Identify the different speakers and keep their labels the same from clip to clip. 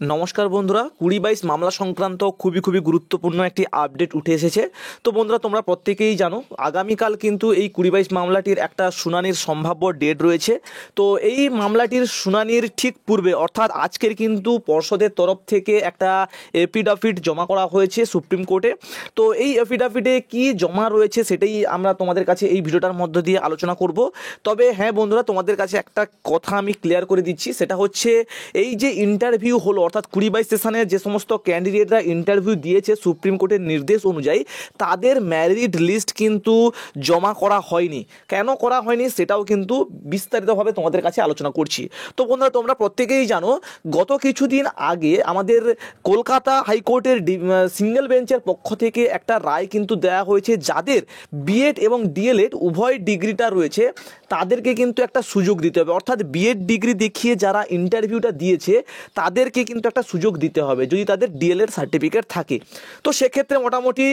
Speaker 1: নমস্কার বন্ধুরা, 2022 মামলা সংক্রান্ত খুবই গুরুত্বপূর্ণ একটি আপডেট উঠে এসেছে। তো বন্ধুরা, তোমরা প্রত্যেকেই জানো আগামীকাল কিন্তু এই 2022 মামলাটির একটা শুনানির সম্ভাব্য ডেট রয়েছে। তো এই মামলাটির শুনানির ঠিক পূর্বে অর্থাৎ আজকের কিন্তু পর্ষদের তরফ থেকে একটা এফিডাভিট জমা করা হয়েছে সুপ্রিম কোর্টে। তো এই এফিডাভিটে কি জমা রয়েছে সেটাই আমরা তোমাদের কাছে এই ভিডিওটার মধ্য দিয়ে আলোচনা করব। তবে হ্যাঁ বন্ধুরা, তোমাদের কাছে একটা কথা আমি ক্লিয়ার করে দিচ্ছি, সেটা হচ্ছে এই যে ইন্টারভিউ হলো অর্থাৎ 2022 সেশনে যে সমস্ত ক্যান্ডিডেটরা ইন্টারভিউ দিয়েছে সুপ্রিম কোর্টের নির্দেশ অনুযায়ী তাদের ম্যারিট লিস্ট কিন্তু জমা করা হয়নি। কেন করা হয়নি সেটাও কিন্তু বিস্তারিতভাবে তোমাদের কাছে আলোচনা করছি। তো বন্ধুরা, তোমরা প্রত্যেকেই জানো গত কিছুদিন আগে আমাদের কলকাতা হাইকোর্টের সিঙ্গেল বেঞ্চের পক্ষ থেকে একটা রায় কিন্তু দেওয়া হয়েছে, যাদের বিএড এবং ডিএলএড উভয় ডিগ্রিটা রয়েছে তাদেরকে কিন্তু একটা সুযোগ দিতে হবে। অর্থাৎ বিএড ডিগ্রি দেখিয়ে যারা ইন্টারভিউটা দিয়েছে তাদেরকে কিন্তু একটা সুযোগ দিতে হবে যদি তাদের ডিএলএড সার্টিফিকেট থাকে। তো সেক্ষেত্রে মোটামুটি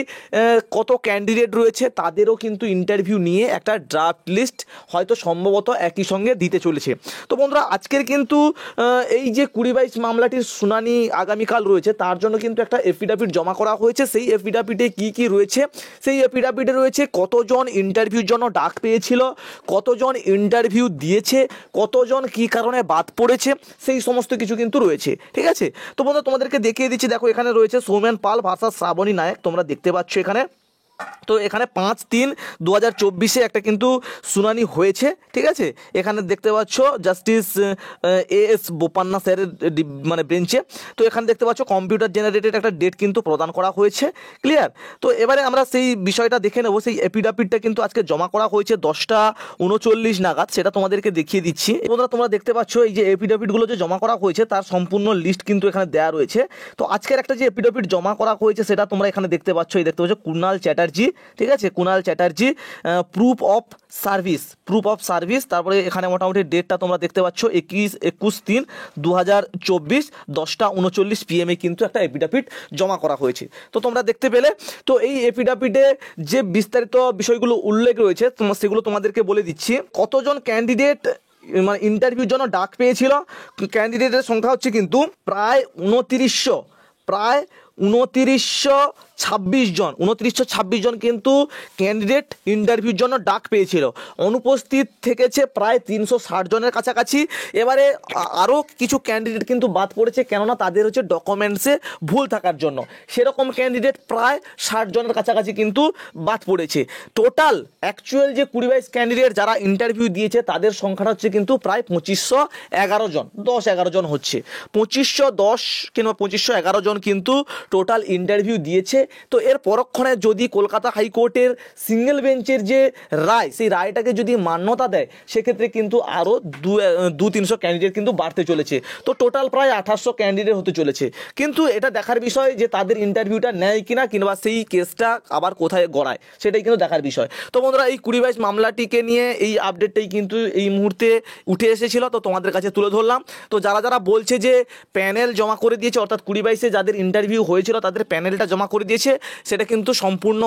Speaker 1: কত ক্যান্ডিডেট রয়েছে তাদেরও কিন্তু ইন্টারভিউ নিয়ে একটা ড্রাফট লিস্ট হয়তো সম্ভবত একই সঙ্গে দিতে চলেছে। তো বন্ধুরা, আজকের কিন্তু এই যে 2022 মামলাটির শুনানি আগামীকাল রয়েছে তার জন্য কিন্তু একটা এফিডাভিট জমা করা হয়েছে। সেই এফিডাভিটে কি রয়েছে, সেই এফিডাভিটে রয়েছে কতজন ইন্টারভিউর জন্য ডাক পেয়েছিল, কতজন ইন্টারভিউ দিয়েছে, কতজন কি কারণে বাদ পড়েছে, সেই সমস্ত কিছু কিন্তু রয়েছে। ঠিক আছে, তো বন্ধু তোমাদেরকে দেখিয়ে দিচ্ছি। দেখো, এখানে রয়েছে সৌমেন পাল ভার্সাস শ্রাবণী নায়ক, তোমরা দেখতে পাচ্ছ এখানে। তো এখানে 5/3/2024 একটা কিন্তু শুনানি হয়েছে। ঠিক আছে, এখানে দেখতে পাচ্ছ জাস্টিস এএস বোপান্না স্যারের মানে বেঞ্চে। তো এখানে দেখতে পাচ্ছ কম্পিউটার জেনারেটেড একটা ডেট কিন্তু প্রদান করা হয়েছে। ক্লিয়ার? তো এবারে আমরা সেই বিষয়টা দেখে নেব। সেই এফিডাভিটটা কিন্তু আজকে জমা করা হয়েছে 10:39 নাগাদ, সেটা তোমাদেরকে দেখিয়ে দিচ্ছি। বন্ধুরা, তোমরা দেখতে পাচ্ছ এই যে এফিডাভিটগুলো যে জমা করা হয়েছে তার সম্পূর্ণ লিস্ট কিন্তু এখানে দেওয়া রয়েছে। তো আজকের একটা যে এফিডাভিট জমা করা হয়েছে সেটা তোমরা এখানে দেখতে পাচ্ছ। এই দেখতে পাচ্ছ কুণাল চ্যাটার্জি। ঠিক আছে, Kunal Chatterjee, proof of service. তারপরে এখানে মোটামুটি ডেটটা তোমরা দেখতে পাচ্ছ 21/3/2024 10:39 PM কিন্তু একটা এফিডাভিট জমা করা হয়েছে। তো তোমরা দেখতে পেলে। তো এই এফিডাভিটে যে বিস্তারিত বিষয়গুলো উল্লেখ রয়েছে সেগুলো তোমাদেরকে বলে দিচ্ছি। কতজন ক্যান্ডিডেট মানে ইন্টারভিউর জন্য ডাক পেয়েছিল, ক্যান্ডিডেটের সংখ্যা হচ্ছে কিন্তু প্রায় 2926 জন কিন্তু ক্যান্ডিডেট ইন্টারভিউর জন্য ডাক পেয়েছিল। অনুপস্থিত থেকেছে প্রায় 360 জনের কাছাকাছি। এবারে আরও কিছু ক্যান্ডিডেট কিন্তু বাদ পড়েছে, কেননা তাদের হচ্ছে ডকুমেন্টসে ভুল থাকার জন্য। সেরকম ক্যান্ডিডেট প্রায় 60 জনের কাছাকাছি কিন্তু বাদ পড়েছে। টোটাল অ্যাকচুয়াল যে 2022 ক্যান্ডিডেট যারা ইন্টারভিউ দিয়েছে তাদের সংখ্যাটা হচ্ছে কিন্তু প্রায় 2511 জন, 10-11 জন হচ্ছে 2510 কিংবা 2511 জন কিন্তু টোটাল ইন্টারভিউ দিয়েছে। তো এর পরক্ষণে যদি কলকাতা হাইকোর্টের সিঙ্গেল বেঞ্চের যে রায়, সেই রায়টাকে যদি মান্যতা দেয় সেক্ষেত্রে কিন্তু আরও 200-300 ক্যান্ডিডেট কিন্তু বাড়তে চলেছে। তো টোটাল প্রায় 2800 ক্যান্ডিডেট হতে চলেছে। কিন্তু এটা দেখার বিষয় যে তাদের ইন্টারভিউটা নেয় কিনা কিংবা সেই কেসটা আবার কোথায় গড়ায় সেটাই কিন্তু দেখার বিষয়। তো বন্ধুরা, এই 2022 মামলাটিকে নিয়ে এই আপডেটটাই কিন্তু এই মুহূর্তে উঠে এসেছিল, তো তোমাদের কাছে তুলে ধরলাম। তো যারা বলছে যে প্যানেল জমা করে দিয়েছে অর্থাৎ 2022-এ যাদের ইন্টারভিউ হয়েছিল তাদের প্যানেলটা জমা করে দিয়েছে, সেটা কিন্তু সম্পূর্ণ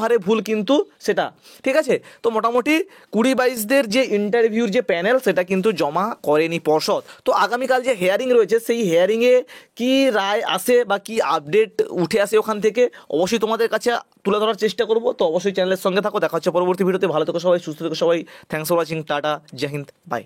Speaker 1: হারে ভুল কিন্তু সেটা। ঠিক আছে, তো মোটামুটি 2022-দের যে ইন্টারভিউর যে প্যানেল সেটা কিন্তু জমা করেনি পর্ষদ। তো আগামীকাল যে হেয়ারিং রয়েছে সেই হেয়ারিংয়ে কি রায় আসে বা কি আপডেট উঠে আসে ওখান থেকে অবশ্যই তোমাদের কাছে তুলে ধরার চেষ্টা করব। তো অবশ্যই চ্যানেলের সঙ্গে থাকো। দেখা হচ্ছে পরবর্তী ভিডিওতে। ভালো থেকো সবাই, সুস্থ থেকো সবাই। Thanks for watching. টাটা, জয় হিন্দ, বাই।